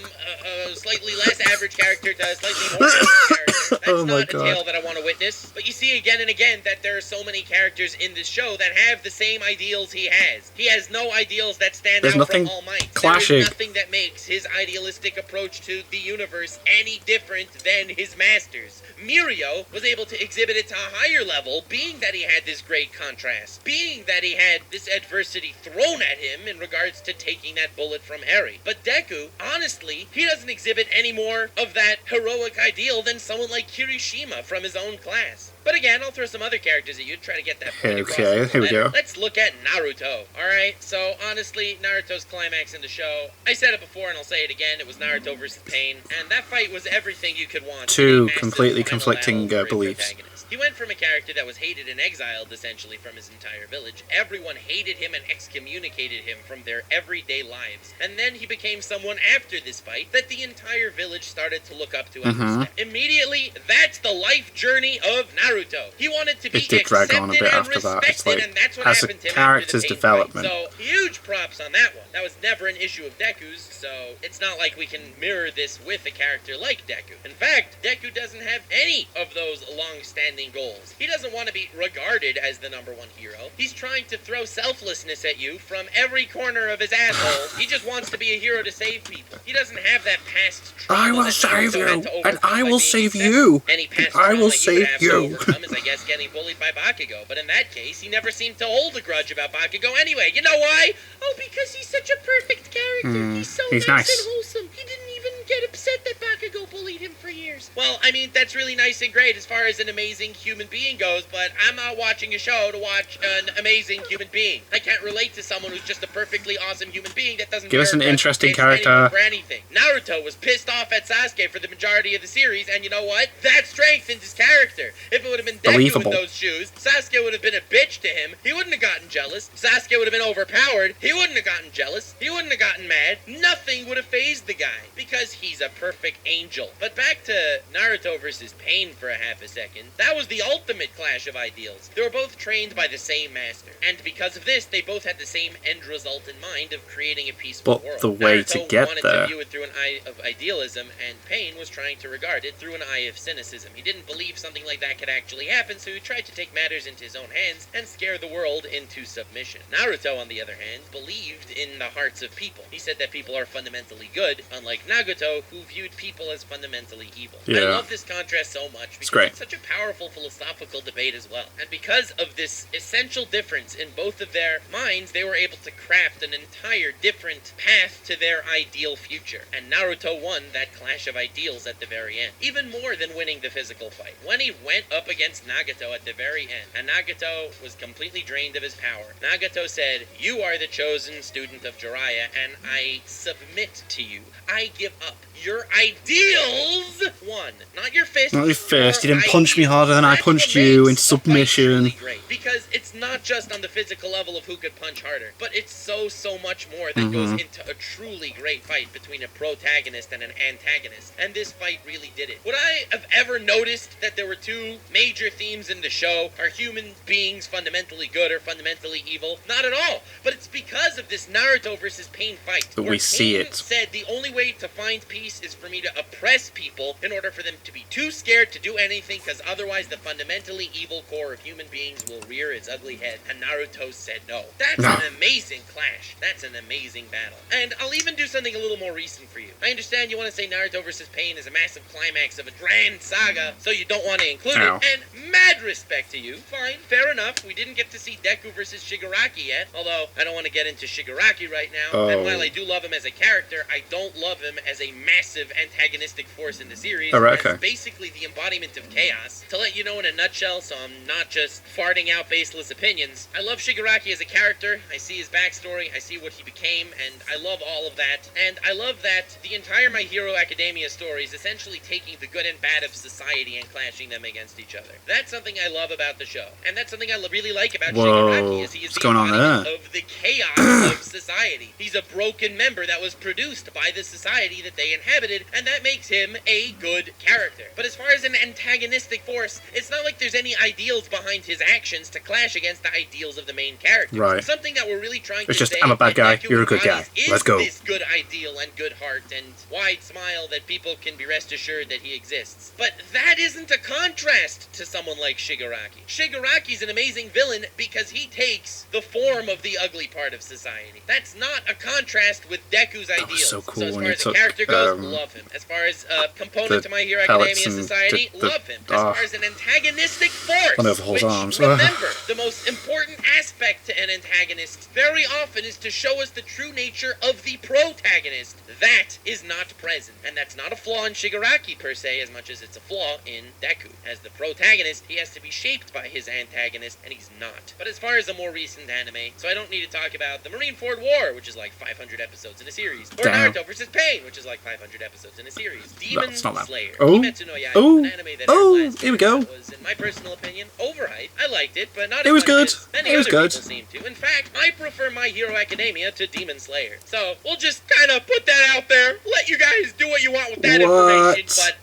a slightly less average character to a slightly more average character. That's not a tale that I want to witness. But you see again and again that there are so many characters in this show that have the same ideals he has. He has no ideals that stand out from All Might. Clashing. There is nothing that makes his idealistic approach to the universe any different than his masters. Mirio was able to exhibit it to a higher level, being that he had this great contrast, being that he had this adversity thrown at him in regards to taking that bullet from Harry. But Deku, honestly, he doesn't exhibit any more of that heroic ideal than someone like Kirishima from his own class. But again, I'll throw some other characters at you to try to get that point across. Okay, here we go. Let's look at Naruto. Alright, so honestly, Naruto's climax in the show, I said it before and I'll say it again, it was Naruto versus Pain, and that fight was everything you could want. Two completely conflicting beliefs. He went from a character that was hated and exiled, essentially, from his entire village. Everyone hated him and excommunicated him from their everyday lives. And then he became someone after this fight that the entire village started to look up to and respect. Immediately, that's the life journey of Naruto. He wanted to be accepted and respected, and that's what happened to him after the Pain fight. So, huge props on that one. That was never an issue of Deku's, so it's not like we can mirror this with a character like Deku. In fact, Deku doesn't have any of those long-standing goals. He doesn't want to be regarded as the #1 hero. He's trying to throw selflessness at you from every corner of his asshole. He just wants to be a hero to save people. He doesn't have that past trauma. I will save you, and I will save you, and I will save you. Is, I guess, getting bullied by Bakugo. But in that case, he never seemed to hold a grudge about Bakugo anyway. You know why? Oh, because he's such a perfect character. He's so nice and wholesome. He didn't even get upset that Bakugo bullied him for years. Well, I mean, that's really nice and great as far as an amazing human being goes, but I'm not watching a show to watch an amazing human being. I can't relate to someone who's just a perfectly awesome human being that doesn't give us an interesting character for anything. Naruto was pissed off at Sasuke for the majority of the series, and you know what? That strengthened his character. If it would have been Deku in those shoes, Sasuke would have been a bitch to him. He wouldn't have gotten jealous. Sasuke would have been overpowered. He wouldn't have gotten jealous. He wouldn't have gotten mad. Nothing would have fazed the guy because he's a perfect angel essential. But back to Naruto versus Pain for a half a second. That was the ultimate clash of ideals. They were both trained by the same master, and because of this, they both had the same end result in mind of creating a peaceful world. But the way Naruto to get wanted there... to view it through an eye of idealism, and Pain was trying to regard it through an eye of cynicism. He didn't believe something like that could actually happen, so he tried to take matters into his own hands and scare the world into submission. Naruto, on the other hand, believed in the hearts of people. He said that people are fundamentally good, unlike Nagato, who viewed people as fundamentally evil. Yeah. I love this contrast so much because it's such a powerful philosophical debate as well. And because of this essential difference in both of their minds, they were able to craft an entire different path to their ideal future. And Naruto won that clash of ideals at the very end. Even more than winning the physical fight. When he went up against Nagato at the very end, and Nagato was completely drained of his power, Nagato said, "You are the chosen student of Jiraiya, and I submit to you. I give up. Your ideals won. Not your fist. Not your fist. You didn't punch me harder than I punched you in submission." Great, because it's not just on the physical level of who could punch harder, but it's so much more that goes into a truly great fight between a protagonist and an antagonist. And this fight really did it. Would I have ever noticed that there were two major themes in the show? Are human beings fundamentally good or fundamentally evil? Not at all. But it's because of this Naruto versus Pain fight that we see it. Said the only way to find peace is for me to oppress people in order for them to be too scared to do anything, because otherwise the fundamentally evil core of human beings will rear its ugly head. And Naruto said no. That's an amazing clash. That's an amazing battle. And I'll even do something a little more recent for you. I understand you want to say Naruto versus Pain is a massive climax of a grand saga, so you don't want to include it. And mad respect to you. Fine, fair enough. We didn't get to see Deku versus Shigaraki yet, although I don't want to get into Shigaraki right now. And while I do love him as a character, I don't love him as a massive antagonistic force in the series. He's basically the embodiment of chaos. To let you know in a nutshell, so I'm not just farting out baseless opinions, I love Shigaraki as a character. I see his backstory, I see what he became, and I love all of that. And I love that the entire My Hero Academia story is essentially taking the good and bad of society and clashing them against each other. That's something I love about the show. And that's something I really like about Shigaraki, is he is the embodiment of the chaos of society. He's a broken member that was produced by the society that they inhabited, and that makes him a good character. But as far as an antagonistic force, it's not like there's any ideals behind his actions to clash against the ideals of the main character. Right. Something that we're really trying it's to just, say, I'm a bad guy, you're a good guy. Let's go. This good ideal and good heart and wide smile that people can be rest assured that he exists. But that isn't a contrast to someone like Shigaraki. Shigaraki's an amazing villain because he takes the form of the ugly part of society. That's not a contrast with Deku's ideals. So cool. So as far as the character goes, love him. As far as a component to My Hero Academia society, love him. As far as an antagonistic force, which, remember, the most important aspect to an antagonist very often is to show us the true nature of the protagonist. That is not present. And that's not a flaw in Shigaraki per se, as much as it's a flaw in Deku. As the protagonist, he has to be shaped by his antagonist, and he's not. But as far as a more recent anime, so I don't need to talk about the Marineford War, which is like 500 episodes in a series, or Naruto versus Pain, which is like 500 episodes in a series. Demon Slayer, Kimetsu no Yaiba, an anime that here we go. Was, in my personal opinion, overhyped. I liked it, but not as much as many other people seem to. In fact, I prefer My Hero Academia to Demon Slayer. So we'll just kind of put that out there. Let you guys do what you want with that information. But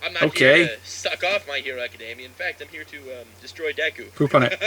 I'm not here to suck off My Hero Academia. In fact, I'm here to destroy Deku. Poop on it.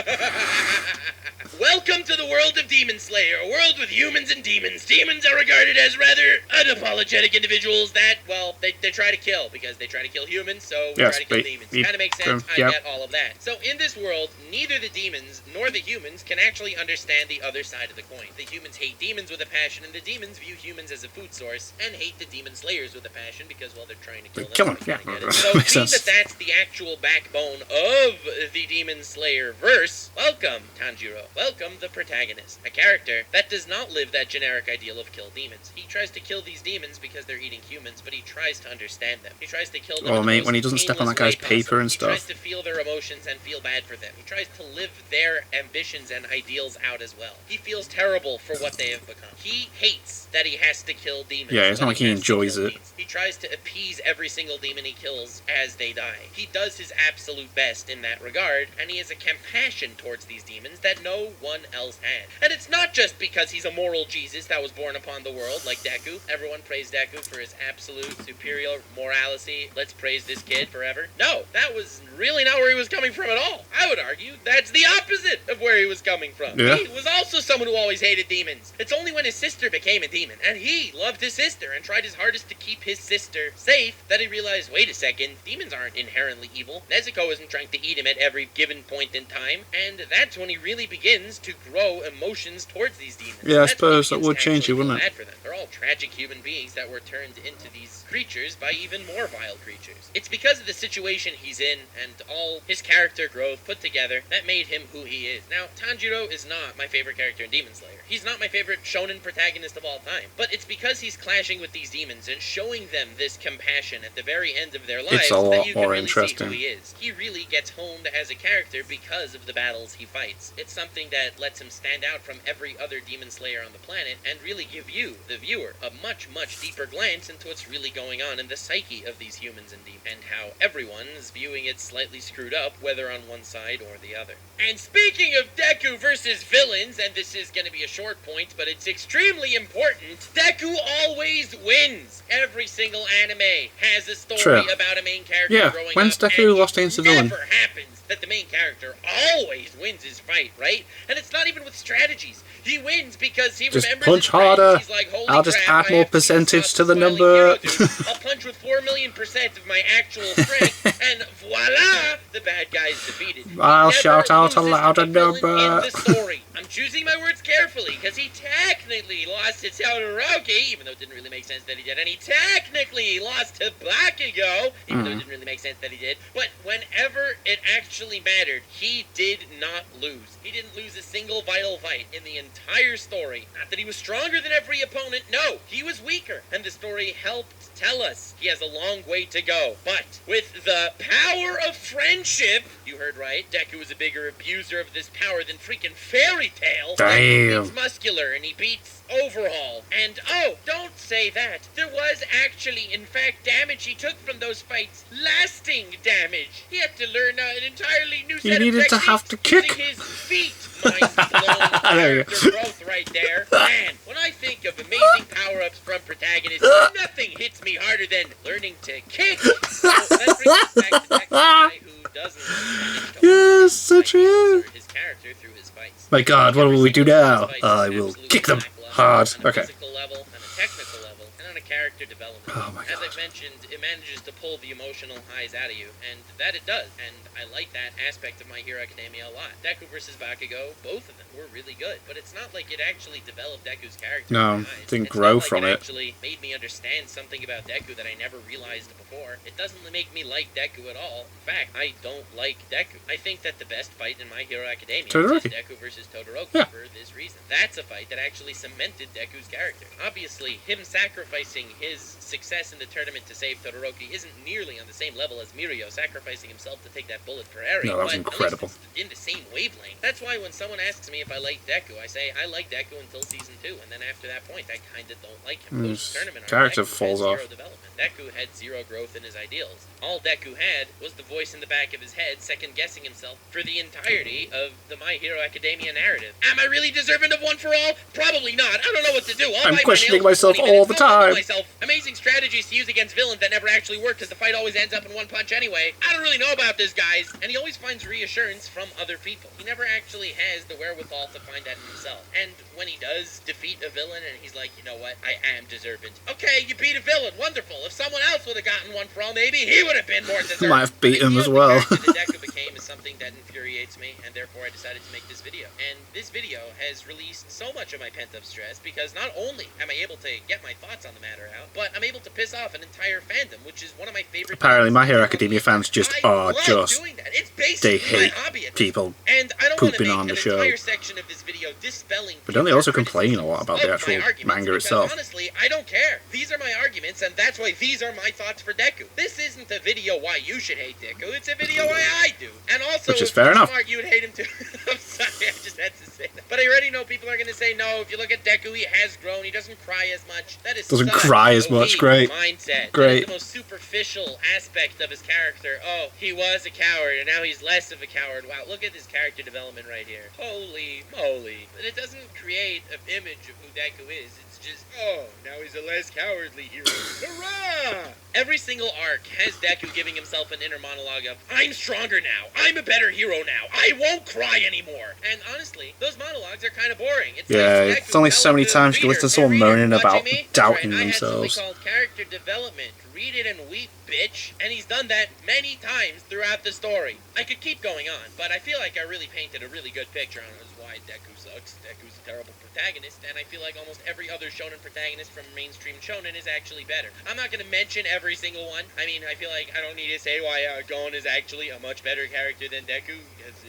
Welcome to the world of Demon Slayer, a world with humans and demons. Demons are regarded as rather unapologetic individuals that, well, they try to kill, because they try to kill humans, so we try to kill demons. Kind of makes sense. I get all of that. So in this world, neither the demons nor the humans can actually understand the other side of the coin. The humans hate demons with a passion, and the demons view humans as a food source, and hate the demon slayers with a passion, because, well, they're trying to kill them. So being that that's the actual backbone of the Demon Slayer verse, welcome, Tanjiro. Welcome, the protagonist. A character that does not live that generic ideal of kill demons. He tries to kill these demons because they're eating humans, but he tries to understand them. He tries to kill them when he doesn't step on that guy's paper and stuff. He tries to feel their emotions and feel bad for them. He tries to live their ambitions and ideals out as well. He feels terrible for what they have become. He hates that he has to kill demons. Yeah, it's not like he enjoys it. He tries to appease every single demon he kills as they die. He does his absolute best in that regard, and he has a compassion towards these demons that no one else had. And it's not just because he's a moral Jesus that was born upon the world like Deku. Everyone praised Deku for his absolute superior superior morality, let's praise this kid forever. No, that was really not where he was coming from at all. I would argue that's the opposite of where he was coming from. Yeah. He was also someone who always hated demons. It's only when his sister became a demon, and he loved his sister and tried his hardest to keep his sister safe, that he realized, wait a second, demons aren't inherently evil. Nezuko isn't trying to eat him at every given point in time, and that's when he really begins to grow emotions towards these demons. Yeah, I suppose that would change you, wouldn't it? For them. They're all tragic human beings that were turned into these creatures by even more vile creatures. It's because of the situation he's in and all his character growth put together that made him who he is. Now, Tanjiro is not my favorite character in Demon Slayer. He's not my favorite shonen protagonist of all time. But it's because he's clashing with these demons and showing them this compassion at the very end of their lives it's a lot that you can more really interesting. see who he is. He really gets honed as a character because of the battles he fights. It's something that lets him stand out from every other Demon Slayer on the planet and really give you, the viewer, a much, much deeper glance into what's really going on in the psyche of these humans and demons, and how everyone is viewing it slightly screwed up, whether on one side or the other. And speaking of Deku versus villains, and this is going to be a short point, but it's extremely important, Deku always wins. Every single anime has a story about a main character growing up. When's Deku lost against a villain? It never happens that the main character always wins his fight, right? And it's not even with strategies. He wins because he just remembers punch his friends. harder. He's like, holy I'll just crap, add more percentage to the number. I'll punch with 4,000,000% of my actual strength, and voila, the bad guy's defeated. I'll shout out a louder number. In the story. I'm choosing my words carefully, because he technically lost to Todoroki, even though it didn't really make sense that he did, and he technically lost to Bakugo, even though it didn't really make sense that he did, but whenever it actually mattered, he did not lose. He didn't lose a single vital fight in the entire story. Not that he was stronger than every opponent, no, he was weaker, and the story helped tell us he has a long way to go. But with the power of friendship, you heard right, Deku is a bigger abuser of this power than freaking Fairy Tail. Damn. He's muscular and he beats Overhaul. And oh, don't say that. There was actually, in fact, damage he took from those fights. Lasting damage. He had to learn an entirely new set of needed to have to kick. using his feet. Mind-blown character growth right there. Man, when I think of amazing power-ups from protagonists, nothing hits me harder than learning to kick. So that brings us back to Deku, guy who doesn't Yes, so true. his character through his fights. My God, what will we do now? I will kick them hard. On a Okay. physical level, on a technical level, and on a character development. Oh my As God. I mentioned, it manages to pull the emotional highs out of you, and that it does. And I like that aspect of My Hero Academia a lot. Deku versus Bakugo, both of them were really good, but it's not like it actually developed Deku's character. No, in my eyes. didn't It's grow not like from it. actually made me understand something about Deku that I never realized before. It doesn't make me like Deku at all. In fact, I don't like Deku. I think that the best fight in My Hero Academia Todoroki. is Deku versus Todoroki for this reason. That's a fight that actually cemented Deku's character. Obviously, him sacrificing his success in the tournament to save Todoroki isn't nearly on the same level as Mirio sacrificing himself to take that bullet for Eri. No, that was but incredible. At least it's in the same wavelength. That's why when someone asks me if I like Deku, I say I like Deku until season 2, and then after that point, I kind of don't like him. His Post-tournament arc, character Deku falls had off. zero development. Deku had zero growth in his ideals. All Deku had was the voice in the back of his head second-guessing himself for the entirety of the My Hero Academia narrative. Am I really deserving of one for all? Probably not. I don't know what to do. I'm questioning myself all the time. Amazing strategies to use against villains that never actually work because the fight always ends up in one punch anyway. I don't really know about this, guys. And he always finds reassurance from other people. He never actually has the wherewithal to find that in himself. And when he does defeat a villain and he's like, you know what, I am deserving. Okay, you beat a villain. Wonderful. If someone else would have gotten one for all, maybe he would have been more deserving. Might have beat him as well. The Deku became is something that infuriates me, and therefore I decided to make this video. And this video has released so much of my pent-up stress because not only am I able to get my thoughts on the matter out, but I'm able to piss off an entire fandom, which is one of my favorite. Apparently, My Hero Academia fans just are just doing that. It's basically they hate my hobby at this people point. And I don't pooping want on to the make show. an entire section of this video dispelling. But don't they also future complain a lot about the criticisms actual of my arguments, manga because itself? Honestly, I don't care. These are my arguments, and that's why these are my thoughts for Deku. This isn't a video why you should hate Deku. It's a video why I do. And also, Which is if fair you're enough. smart, you would hate him too. I'm sorry, I just had to say that. But I already know people are going to say, no, if you look at Deku, he has grown. He doesn't cry as much. That is Doesn't such cry as a much. weak Great. mindset. Great. That is the most superficial aspect of his character. Oh, he was a coward, and now he's less of a coward. Wow, look at his character development right here. Holy moly. But it doesn't create an image of who Deku is. It's messages. Oh, now he's a less cowardly hero. Hurrah! Every single arc has Deku giving himself an inner monologue of, I'm stronger now, I'm a better hero now, I won't cry anymore. And honestly, those monologues are kind of boring. It's it's only so many times you can listen to someone moaning about doubting themselves. I had something called character development. Read it and weep, bitch. And he's done that many times throughout the story. I could keep going on, but I feel like I really painted a really good picture on why Deku sucks. Deku's a terrible protagonist, and I feel like almost every other shonen protagonist from mainstream shonen is actually better. I'm not going to mention every single one. I mean, I feel like I don't need to say why Gon is actually a much better character than Deku.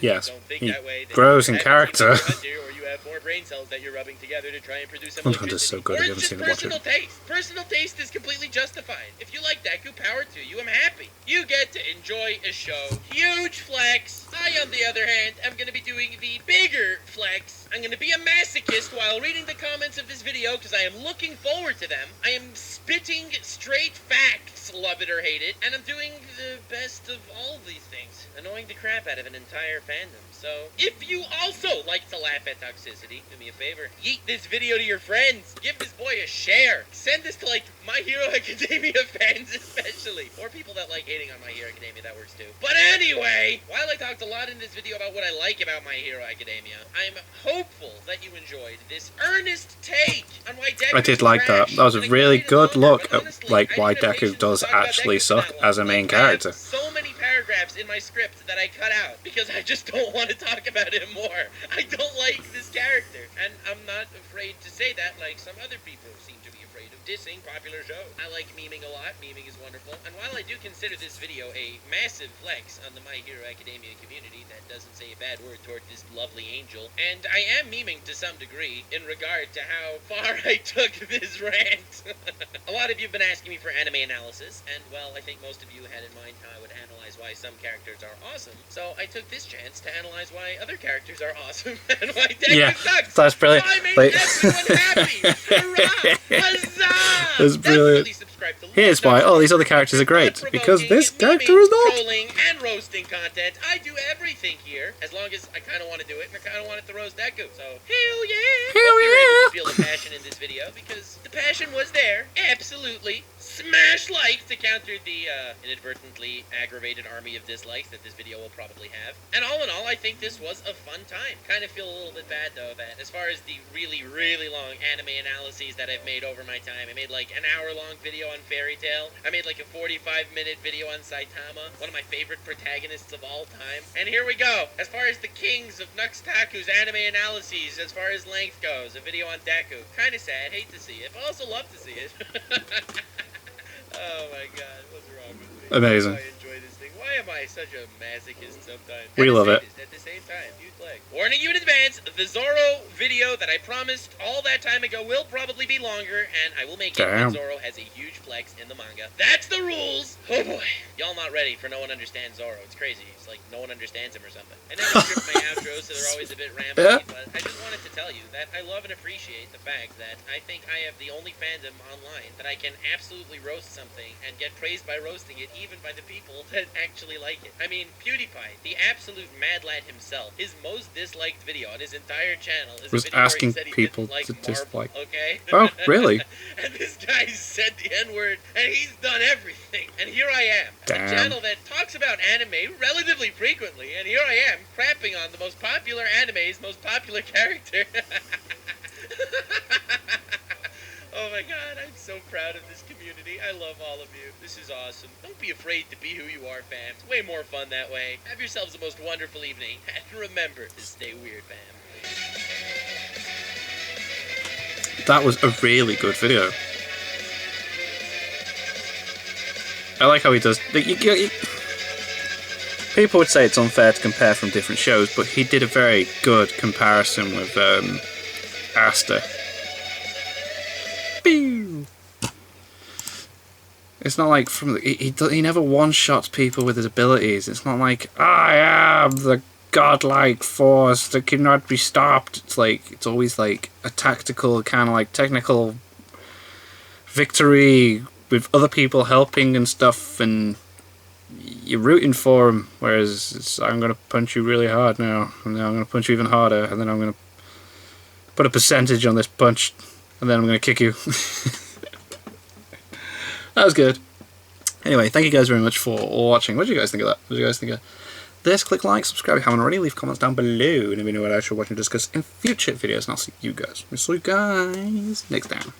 Yes, don't think he that way, grows in character. Or you have more brain cells that you're rubbing together to try and produce some electricity. Hunter's so good, I haven't seen him watch it. Taste. Personal taste is completely justified. If you like Deku, power to you. I'm happy. You get to enjoy a show. Huge flex. I, on the other hand, am going to be doing the bigger flex. I'm going to be a masochist while reading the comments of this video because I am looking forward to them. I am spitting straight facts, love it or hate it, and I'm doing the best of all of these things, annoying the crap out of an entire fandom. So, if you also like to laugh at toxicity, do me a favor, yeet this video to your friends, give this boy a share, send this to, like, My Hero Academia fans especially, or people that like hating on My Hero Academia, that works too. But anyway, while I talked a lot in this video about what I like about My Hero Academia, I'm hopeful that you enjoyed this earnest take on why Deku I did like that. That was a really good look at like why Deku does actually suck as a main character. So many paragraphs in my script that I cut out because I just don't want to talk about him more. I don't like this character, and I'm not afraid to say that like some other people seem to be afraid of dissing popular shows. I like memeing a lot. Memeing is wonderful. And while I do consider this video a massive flex on the My Hero Academia community, that doesn't say a bad word toward this lovely angel, and I am meming to some degree in regard to how far I took this rant. A lot of you have been asking me for anime analysis, and well, I think most of you had in mind how I would analyze why some characters are awesome, so I took this chance to analyze why other characters are awesome and why Deku sucks. That's brilliant. So I made everyone happy. Hurrah! Huzzah! That's brilliant. Here's why all these other characters are great, because this character is not. Trolling and roasting content. I do everything here, as long as I kind of want to do it, and I kind of wanted to roast Deku. So, hell yeah! Hell yeah! Feel the passion in this video, because the passion was there. Absolutely. Smash likes to counter the inadvertently aggravated army of dislikes that this video will probably have. And all in all, I think this was a fun time. Kind of feel a little bit bad, though, that as far as the really, really long anime analyses that I've made over my time, I made like an hour-long video on Fairy Tail. I made like a 45-minute video on Saitama, one of my favorite protagonists of all time. And here we go. As far as the kings of Nuxtaku's anime analyses, as far as length goes, a video on Deku. Kind of sad, hate to see it, but also love to see it. Oh my god, what's wrong with me? Amazing. I enjoy this thing. Why am I such a masochist sometimes? We love it. At the same time, huge leg. Warning you in advance, the Zoro video that I promised all that time ago will probably be longer, and I will make it when Zoro has a huge flex in the manga. That's the rules! Oh boy. Y'all not ready for No One Understands Zoro. It's crazy. It's like no one understands him or something. I never script my outros, so they're always a bit rambling, but I just wanted to tell you that I love and appreciate the fact that I think I have the only fandom online that I can absolutely roast something and get praised by roasting it, even by the people that actually like it. I mean, PewDiePie, the absolute mad lad himself, his most disliked video on his entire channel is was a video asking where he said he people didn't like to Marvel, dislike. okay? Oh, really? And this guy said the N-word, and he's done everything. And here I am, Damn. a channel that talks about anime relatively frequently, and here I am, crapping on the most popular anime's most popular character. Oh my god, I'm so proud of this community. I love all of you. This is awesome. Don't be afraid to be who you are, fam. It's way more fun that way. Have yourselves the most wonderful evening, and remember to stay weird, fam. That was a really good video. I like how he does. People would say it's unfair to compare from different shows, but he did a very good comparison with Asta. Pew! It's not like he never one-shots people with his abilities. It's not like I am the godlike force that cannot be stopped. It's like it's always like a tactical kind of like technical victory with other people helping and stuff, and you're rooting for him. Whereas I'm gonna punch you really hard now, and then I'm gonna punch you even harder, and then I'm gonna put a percentage on this punch. and then I'm going to kick you. That was good. Anyway, thank you guys very much for watching. What did you guys think of that? What did you guys think of this? Click like, subscribe if you haven't already, leave comments down below, and let me know what I should watch and discuss in future videos, and I'll see you guys next time.